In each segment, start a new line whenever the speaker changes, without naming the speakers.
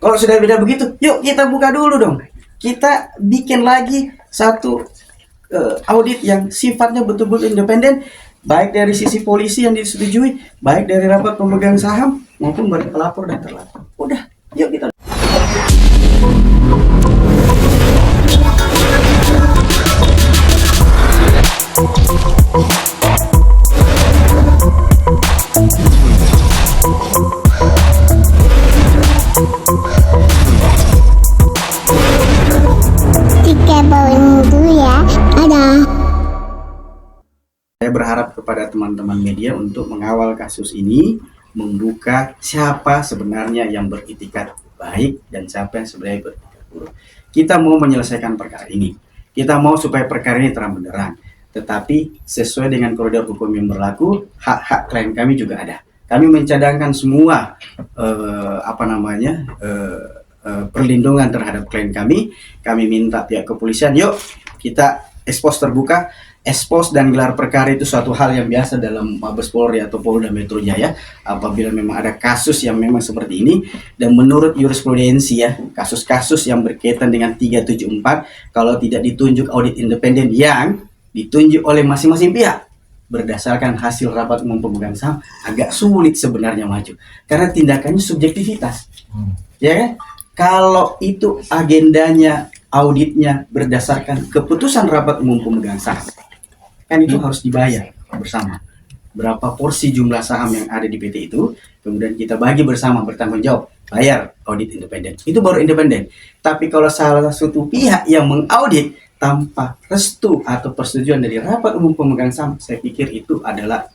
kalau sudah beda begitu, yuk kita buka dulu dong. Kita bikin lagi satu audit yang sifatnya betul-betul independen, baik dari sisi polisi yang disetujui, baik dari rapat pemegang saham maupun dari pelapor dan terlapor. Udah, yuk kita. Saya berharap kepada teman-teman media untuk mengawal kasus ini, membuka siapa sebenarnya yang beritikat baik dan siapa yang sebenarnya beritikat buruk. Kita mau menyelesaikan perkara ini. Kita mau supaya perkara ini terang benderang. Tetapi sesuai dengan koridor hukum yang berlaku, hak-hak klien kami juga ada. Kami mencadangkan semua perlindungan terhadap klien kami. Kami minta pihak kepolisian, yuk kita ekspos terbuka. Ekspos dan gelar perkara itu suatu hal yang biasa dalam Mabes Polri atau Polda Metro Jaya apabila memang ada kasus yang memang seperti ini. Dan menurut jurisprudensi ya, kasus-kasus yang berkaitan dengan 374 kalau tidak ditunjuk audit independen yang ditunjuk oleh masing-masing pihak berdasarkan hasil rapat umum pemegang saham, agak sulit sebenarnya maju karena tindakannya subjektivitas. Ya kan? Kalau itu agendanya auditnya berdasarkan keputusan rapat umum pemegang saham, kan itu harus dibayar bersama. Berapa porsi jumlah saham yang ada di PT itu, kemudian kita bagi bersama, bertanggung jawab, bayar audit independen. Itu baru independen. Tapi kalau salah satu pihak yang mengaudit tanpa restu atau persetujuan dari rapat umum pemegang saham, saya pikir itu adalah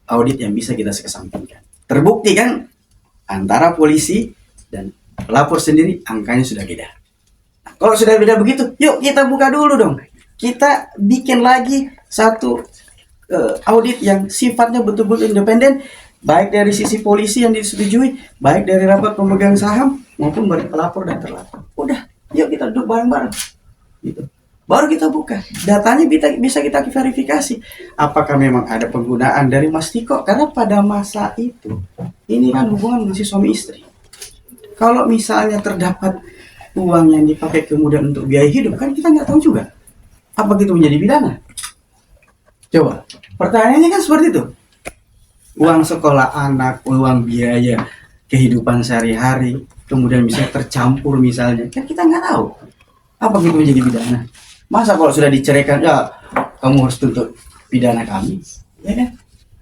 audit yang bisa kita kesampingkan. Terbukti kan antara polisi dan pelapor sendiri angkanya sudah beda. Nah, kalau sudah beda begitu, yuk kita buka dulu dong. Kita bikin lagi satu audit yang sifatnya betul-betul independen, baik dari sisi polisi yang disetujui, baik dari rapat pemegang saham maupun dari pelapor dan terlapor. Udah, yuk kita duduk bareng-bareng. Gitu. Baru kita buka. Datanya bisa kita verifikasi. Apakah memang ada penggunaan dari Mas Tiko? Karena pada masa itu, ini kan hubungan masih suami istri. Kalau misalnya terdapat uang yang dipakai kemudian untuk biaya hidup, kan kita nggak tahu juga. Apa gitu menjadi pidana? Coba, pertanyaannya kan seperti itu. Uang sekolah anak, uang biaya kehidupan sehari-hari, kemudian bisa tercampur misalnya, kan kita nggak tahu. Apa gitu menjadi pidana? Masa kalau sudah diceraikan, ya kamu harus tuntut pidana kami? Ya kan?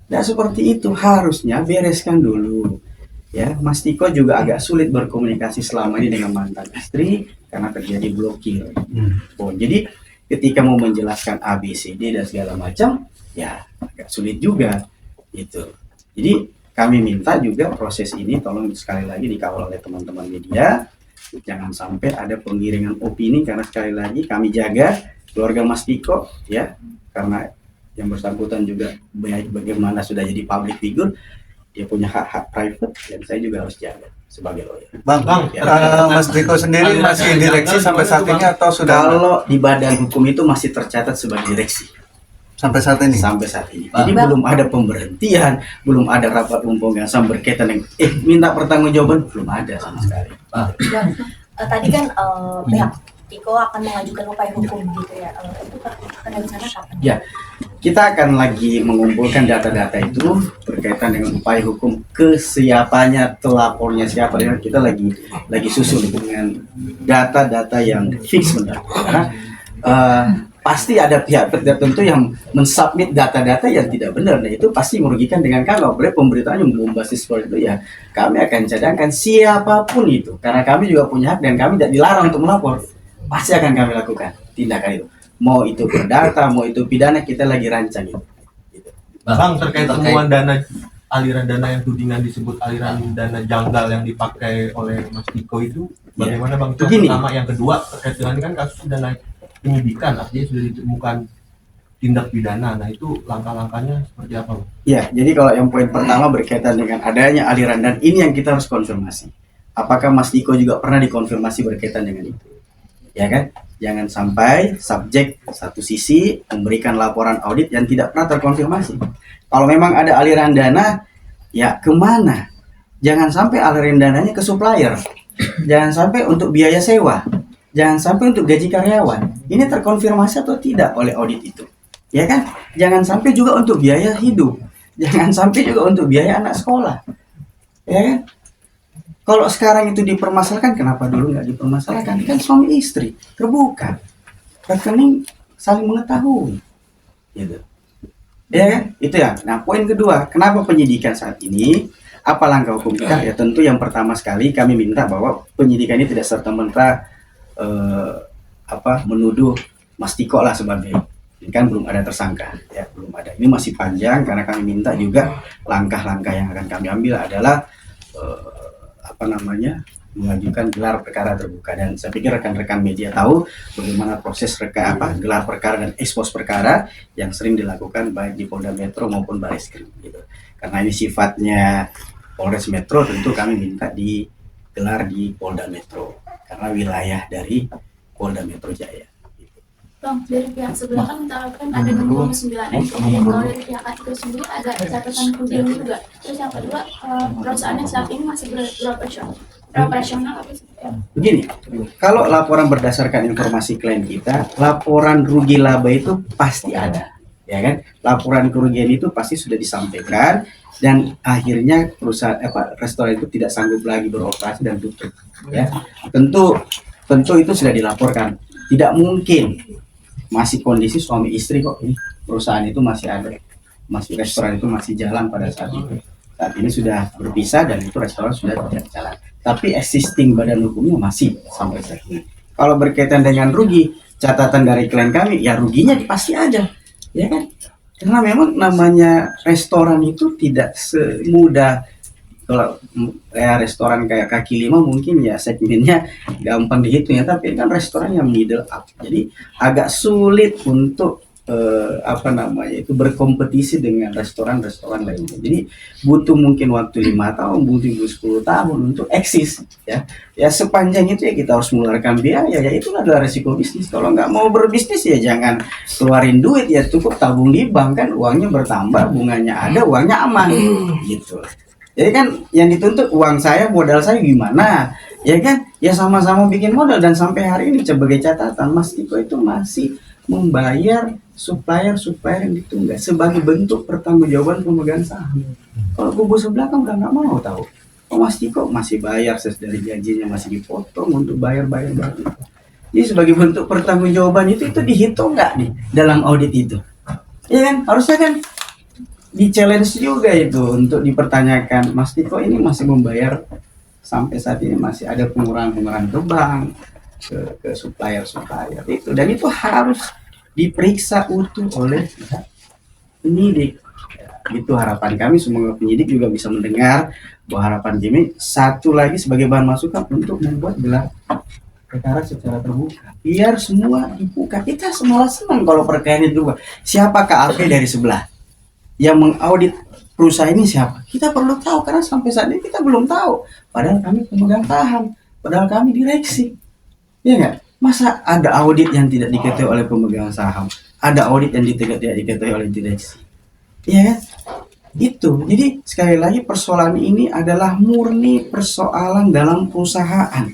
Nggak seperti itu, harusnya bereskan dulu. Ya, Mas Tiko juga agak sulit berkomunikasi selama ini dengan mantan istri karena terjadi blokir. Jadi ketika mau menjelaskan A, B, C, D dan segala macam, ya agak sulit juga gitu. Jadi kami minta juga proses ini tolong sekali lagi dikawal oleh teman-teman media. Jangan sampai ada penggiringan opini karena sekali lagi kami jaga keluarga Mas Tiko ya, karena yang bersangkutan juga bagaimana sudah jadi public figure, dia punya hak-hak private dan saya juga harus jaga sebagai lawyer.
Bang, Mas Tiko sendiri masih direksi sampai saat ini atau sudah?
Kalau di badan hukum itu masih tercatat sebagai direksi
sampai saat ini.
Sampai saat ini. Jadi belum ada pemberhentian, belum ada rapat umum yang sama berkaitan dengan minta pertanggungjawaban, belum ada sama sekali.
Tadi kan pihak Tiko akan mengajukan upaya hukum gitu ya. Itu akan rencana kapan?
Ya, kita akan lagi mengumpulkan data-data itu berkaitan dengan upaya hukum, kesiapannya, telapornya siapa, ya kita lagi susun dengan data-data yang fix benar. Karena pasti ada pihak tertentu yang mensubmit data-data yang tidak benar, dan itu pasti merugikan dengan kami. Apalagi pemberitaan yang belum basis seperti itu ya, kami akan cadangkan siapapun itu, karena kami juga punya hak dan kami tidak dilarang untuk melapor. Pasti akan kami lakukan tindakan itu. Mau itu perdata, mau itu pidana, kita lagi rancang itu. Gitu.
Bang, terkait temuan dana, aliran dana yang tudingan disebut aliran dana janggal yang dipakai oleh Mas Tiko itu, bagaimana Bang? Itu pertama, yang kedua terkait dengan kan kasus sudah naik penyidikan, artinya sudah ditemukan tindak pidana. Nah itu langkah-langkahnya seperti apa Bang?
Ya, jadi kalau yang poin pertama berkaitan dengan adanya aliran dana, ini yang kita harus konfirmasi. Apakah Mas Tiko juga pernah dikonfirmasi berkaitan dengan itu? Ya kan? Jangan sampai subjek satu sisi memberikan laporan audit yang tidak pernah terkonfirmasi. Kalau memang ada aliran dana, ya kemana? Jangan sampai aliran dananya ke supplier. jangan sampai untuk biaya sewa, jangan sampai untuk gaji karyawan. Ini terkonfirmasi atau tidak oleh audit itu, ya kan? Jangan sampai juga untuk biaya hidup, jangan sampai juga untuk biaya anak sekolah, ya kan? Kalau sekarang itu dipermasalahkan, kenapa dulu nggak dipermasalahkan? Kan suami istri terbuka, rekening saling mengetahui, gitu. Ya kan? Itu ya. Nah, poin kedua, kenapa penyidikan saat ini? Apa langkah hukum kita? Ya tentu yang pertama sekali kami minta bahwa penyidikan ini tidak serta-merta menuduh Mas Tiko lah sebagai, ini kan belum ada tersangka, ya belum ada. Ini masih panjang karena kami minta juga langkah-langkah yang akan kami ambil adalah mengajukan gelar perkara terbuka, dan saya pikir rekan-rekan media tahu bagaimana proses gelar perkara dan ekspos perkara yang sering dilakukan baik di Polda Metro maupun Barreskrim gitu. Karena ini sifatnya Polres Metro, tentu kami minta digelar di Polda Metro karena wilayah dari Polda Metro Jaya.
Bang, dari pihak sebelah kan mengatakan ada 29 SPP. Kalau dari pihak itu sendiri ada catatan kerugian juga. Terus yang kedua, perusahaannya saat ini masih beroperasional apa seperti apa?
Begini, kalau laporan berdasarkan informasi klien kita, laporan rugi laba itu pasti ada, ya kan? Laporan kerugian itu pasti sudah disampaikan dan akhirnya perusahaan restoran itu tidak sanggup lagi beroperasi dan tutup, ya. Tentu itu sudah dilaporkan. Tidak mungkin masih kondisi suami istri kok, ini perusahaan itu masih ada, masih restoran itu masih jalan pada saat itu. Saat ini sudah berpisah dan itu restoran sudah tidak jalan. Tapi existing badan hukumnya masih sampai saat ini. Kalau berkaitan dengan rugi, catatan dari klien kami, ya ruginya pasti ada, ya kan? Karena memang namanya restoran itu tidak semudah, kalau ya restoran kayak kaki lima mungkin ya segmennya gampang dihitung ya, tapi kan restoran yang middle up, jadi agak sulit untuk berkompetisi dengan restoran-restoran lainnya. Jadi butuh mungkin waktu 5 tahun, butuh 10 tahun untuk eksis, ya. Ya sepanjang itu ya kita harus mengeluarkan biaya, ya itulah adalah resiko bisnis. Kalau nggak mau berbisnis ya jangan keluarin duit, ya cukup tabung di bank, kan uangnya bertambah, bunganya ada, uangnya aman, gitu. Jadi kan yang dituntut uang saya, modal saya gimana, ya kan? Ya sama-sama bikin modal, dan sampai hari ini sebagai catatan, Mas Tiko itu masih membayar supplier yang ditunda sebagai bentuk pertanggungjawaban pemegang saham. Kalau kubu sebelah kan udah nggak mau tahu. Mas Tiko masih bayar dari gajinya, masih dipotong untuk bayar. Jadi sebagai bentuk pertanggungjawaban itu dihitung nggak nih dalam audit itu? Ya kan? Harusnya kan di-challenge juga itu untuk dipertanyakan, Mas Tiko ini masih membayar sampai saat ini, masih ada pengurangan ke bank, ke supplier itu, dan itu harus diperiksa utuh oleh penyidik. Itu harapan kami, semoga penyidik juga bisa mendengar bahwa harapan kami satu lagi sebagai bahan masukan untuk membuat gelar perkara secara terbuka, biar semua dibuka. Kita semua senang kalau perkara itu terbuka. Siapa KAP dari sebelah yang mengaudit perusahaan ini, siapa? Kita perlu tahu, karena sampai saat ini kita belum tahu. Padahal kami pemegang saham, padahal kami direksi, ya nggak? Masa ada audit yang tidak diketahui oleh pemegang saham, ada audit yang tidak diketahui oleh direksi, ya kan? Itu. Jadi sekali lagi persoalan ini adalah murni persoalan dalam perusahaan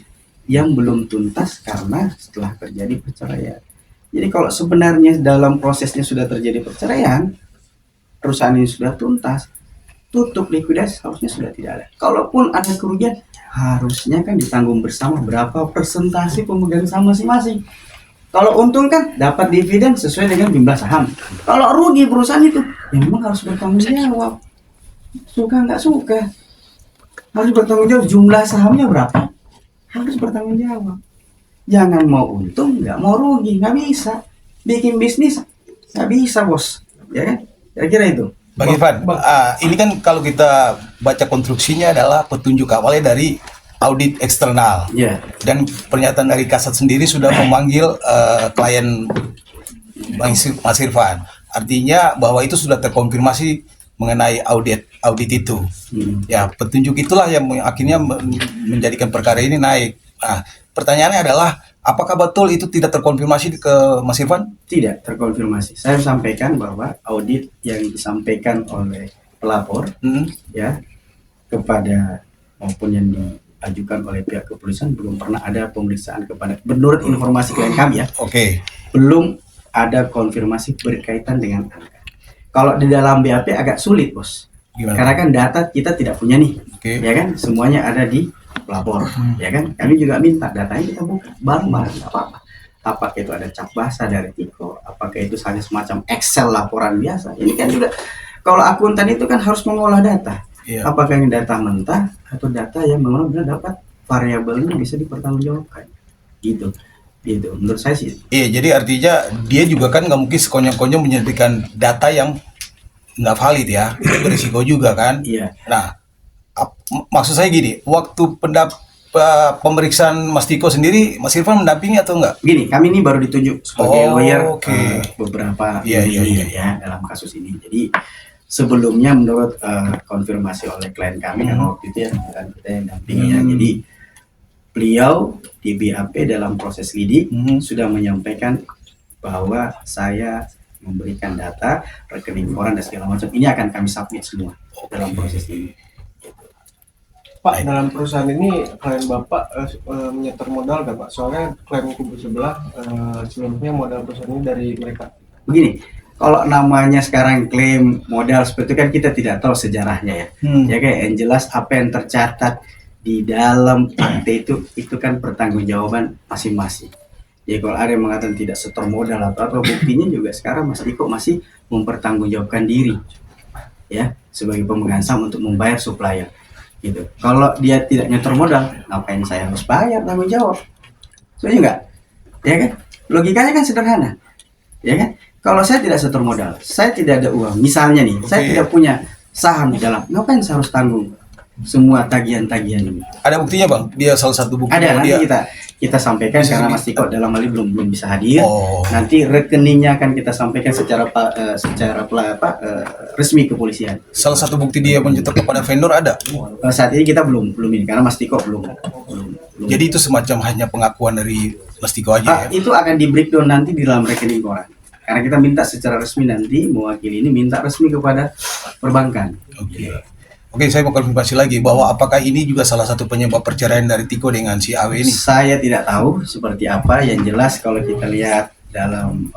yang belum tuntas karena setelah terjadi perceraian. Jadi kalau sebenarnya dalam prosesnya sudah terjadi perceraian, perusahaan ini sudah tuntas, tutup, likuidasi, harusnya sudah tidak ada. Kalaupun ada kerugian, harusnya kan ditanggung bersama berapa persentase pemegang saham masing-masing. Kalau untung kan dapat dividen sesuai dengan jumlah saham. Kalau rugi perusahaan itu, ya memang harus bertanggung jawab. Suka nggak suka, harus bertanggung jawab. Jumlah sahamnya berapa, harus bertanggung jawab. Jangan mau untung, nggak mau rugi, nggak bisa. Bikin bisnis nggak bisa, bos, ya kan? Kira-kira itu.
Bang Irfan, ini kan kalau kita baca konstruksinya adalah petunjuk awalnya dari audit eksternal.
Ya.
Dan pernyataan dari Kasat sendiri sudah memanggil klien Mas Irfan. Artinya bahwa itu sudah terkonfirmasi mengenai audit itu. Ya, petunjuk itulah yang akhirnya menjadikan perkara ini naik. Nah, pertanyaannya adalah, apakah betul itu tidak terkonfirmasi ke Mas Irfan? Tidak
terkonfirmasi. Saya sampaikan bahwa audit yang disampaikan oleh pelapor ya kepada maupun yang diajukan oleh pihak kepolisian belum pernah ada pemeriksaan kepada, menurut informasi klien kami ya,
Oke.
belum ada konfirmasi berkaitan dengan angka. Kalau di dalam BAP agak sulit bos,
Gimana?
karena kan data kita tidak punya nih,
Oke.
ya kan, semuanya ada di pelapor, ya kan. Kami juga minta datanya kita buka bareng-bareng, nggak apa-apa. Apakah itu ada cap basah dari Tiko, apakah itu hanya semacam Excel laporan biasa. Ini kan juga, kalau akuntan itu kan harus mengolah data.
Iya.
Apakah ini data mentah atau data yang benar-benar dapat variabelnya bisa dipertanggungjawabkan, gitu. Menurut saya sih.
Iya, jadi artinya dia juga kan nggak mungkin sekonyong-konyong menyertakan data yang nggak valid ya, itu berisiko juga kan.
Iya.
Nah, maksud saya gini, waktu pemeriksaan Mas Tiko sendiri, Mas Irfan mendampingi atau enggak?
Gini, kami ini baru ditunjuk sebagai
Oh,
lawyer
oke.
beberapa
Iya,
minggu
iya.
ya dalam kasus ini. Jadi sebelumnya menurut konfirmasi oleh klien kami kan waktu itu ya bukan kita yang dampingi ya. Jadi beliau di BAP dalam proses lidik sudah menyampaikan bahwa saya memberikan data rekening koran dan segala macam ini akan kami submit semua dalam proses ini.
Pak, dalam perusahaan ini klien Bapak menyetor modal nggak Pak? Soalnya klien kubu sebelah sebelumnya modal perusahaan ini dari mereka.
Begini, kalau namanya sekarang klaim modal seperti itu kan kita tidak tahu sejarahnya ya. Ya kayak yang jelas apa yang tercatat di dalam akte itu kan pertanggungjawaban masing-masing. Ya kalau ada yang mengatakan tidak setor modal atau apa, buktinya juga sekarang Mas Tiko masih mempertanggungjawabkan diri ya sebagai pemegang saham untuk membayar supplier. Gitu. Kalau dia tidak nyetor modal, ngapain saya harus bayar tanggung jawab? Soalnya enggak, ya kan? Logikanya kan sederhana, ya kan? Kalau saya tidak setor modal, saya tidak ada uang. Misalnya nih, saya tidak punya saham di dalam, ngapain saya harus tanggung semua tagihan-tagihan ini?
Ada buktinya bang? Dia salah satu bukti
Ada,
bahwa
nanti
dia.
kita sampaikan
Bisa
karena
sini.
Mas Tiko dalam hal ini belum bisa hadir.
Oh.
Nanti rekeningnya akan kita sampaikan secara resmi kepolisian.
Salah satu bukti dia menyetor kepada vendor ada.
Saat ini kita belum ini karena Mas Tiko belum.
Jadi itu semacam hanya pengakuan dari Mas Tiko aja ya.
Itu akan di breakdown nanti di dalam rekening koran. Karena kita minta secara resmi nanti mewakili ini minta resmi kepada perbankan.
Oke. Oke, saya mau konfirmasi lagi bahwa apakah ini juga salah satu penyebab perceraian dari Tiko dengan si AW ini?
Saya tidak tahu seperti apa. Yang jelas kalau kita lihat dalam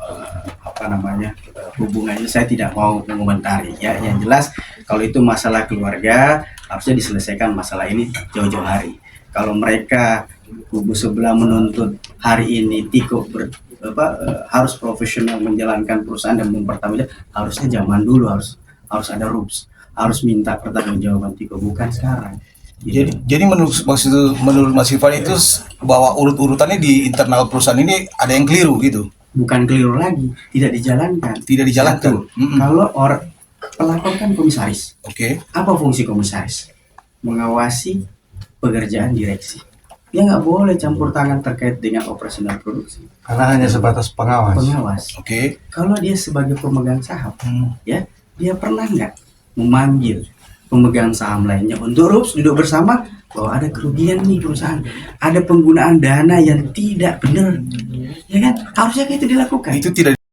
hubungannya, saya tidak mau mengomentari ya. Yang jelas kalau itu masalah keluarga harusnya diselesaikan masalah ini jauh-jauh hari. Kalau mereka kubu sebelah menuntut hari ini Tiko harus profesional menjalankan perusahaan dan mempertanggungjawabkan, harusnya zaman dulu harus ada rules, harus minta pertanggungjawaban Tiko, bukan sekarang.
Jadi menurut Mas Irfan itu bahwa urut-urutannya di internal perusahaan ini ada yang keliru gitu.
Bukan keliru lagi, tidak dijalankan.
Tidak dijalankan.
Satu, kalau pelapor kan komisaris.
Oke.
Apa fungsi komisaris? Mengawasi pekerjaan direksi. Dia nggak boleh campur tangan terkait dengan operasional produksi.
Karena hanya sebatas pengawas.
Pengawas.
Oke.
Kalau dia sebagai pemegang saham, ya dia pernah nggak memanggil pemegang saham lainnya untuk rups duduk bersama bahwa ada kerugian nih perusahaan, ada penggunaan dana yang tidak benar, ya kan? Harusnya itu dilakukan.
Itu tidak